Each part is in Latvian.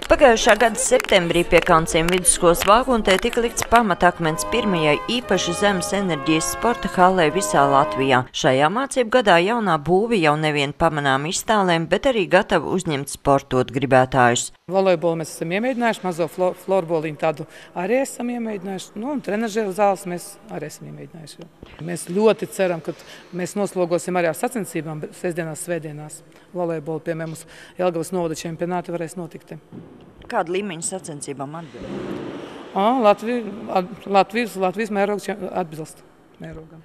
Pagājušā gada septembrī pie Kaunciem vidusskolas Vāguntē tika likts pamatakmens pirmajai īpaši zemes enerģijas sporta hallei visā Latvijā. Šajā mācību gadā jaunā būve jau nevien pamanām iztālēm, bet arī gatava uzņemt sportot gribētājus. Volejbolu mēs esam iemēģinājuši, mazo florboliņu tādu arī esam iemēģinājuši, un trenažeru zāles mēs arī esam iemēģinājuši. Mēs ļoti ceram, ka mēs noslogosim arī ar sacensībām sestdienās, svētdienās. Volejbolu, piemēram, mums Jelgavas novada čempionāti varēs notikt. Kāda līmeņa sacensībām atbilst? Latvijas mērogs atbilst mērogam.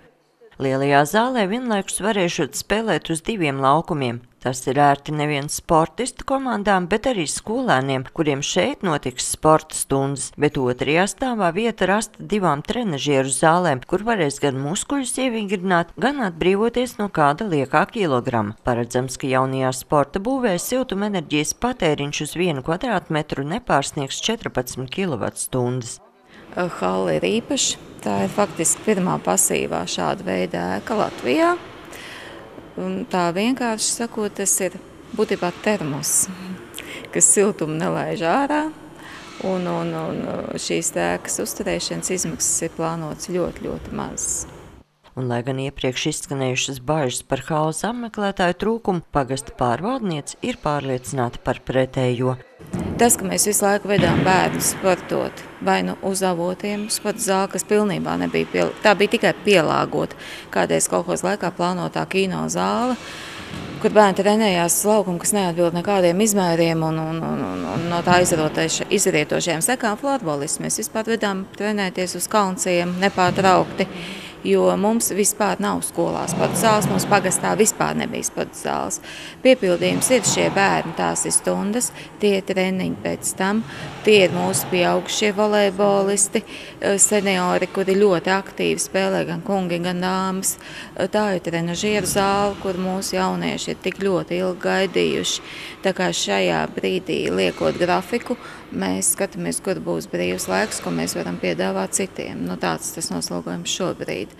Lielajā zālē vienlaikus varēšot spēlēt uz diviem laukumiem. Tas ir ērti nevien sportistu komandām, bet arī skolēniem, kuriem šeit notiks sporta stundas, bet otrajā stāvā vieta rasta divām trenažieru zālēm, kur varēs gan muskuļus ievingrināt, gan atbrīvoties no kāda liekā kilograma. Paredzams, ka jaunajā sporta būvē siltumenerģijas patēriņš uz 1 kvadrātmetru nepārsniegs 14 kWh. Halle ir īpaša. Tā ir faktiski pirmā pasīvā šāda veida ēka Latvijā. Un tā vienkārši sakot, tas ir būtībā termos, kas siltumu nelaiž ārā. Un šīs ēkas uzturēšanas izmaksas ir plānotas ļoti, ļoti mazas. Un, lai gan iepriekš izskanējušas bažas par halles apmeklētāju trūkumu, pagasta pārvaldniece ir pārliecināta par pretējo. Tas, ka mēs visu laiku vedām bērnus sportot vai nu uz avotiem, sporta zāli, kas pilnībā nebija, tā bija tikai pielāgota kādreiz kolhoza laikā plānotā kino zāle, kur bērni trenējās uz laukumu, kas neatbild nekādiem izmēriem un no tā izrietošajām sekām florbolists. Mēs vispār vedām trenēties uz Kaunciem nepārtraukti, jo mums vispār nav skolā sporta zāles, mums pagastā vispār nebija sporta zāles. Piepildījums ir šie bērni, tās ir stundas, tie ir treniņi pēc tam, tie ir mūsu pieaugušie volejbolisti, seniori, kuri ļoti aktīvi spēlē gan kungi, gan dāmas. Tā ir trenažieru zāle, kur mūsu jaunieši ir tik ļoti ilgi gaidījuši. Tā kā šajā brīdī, liekot grafiku, mēs skatāmies, kur būs brīvs laiks, ko mēs varam piedāvāt citiem. Tāds tas noslogojums šobrīd.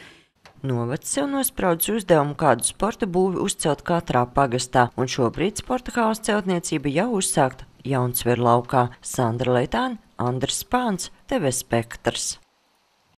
Novads sev nospraudis uzdevumu kādu sporta būvi uzcelt katrā pagastā, un šobrīd sporta halles celtniecība jau uzsākta Jaunsveru laukā. Sandra Leitāne, Andris Spāns, TV Spektrs.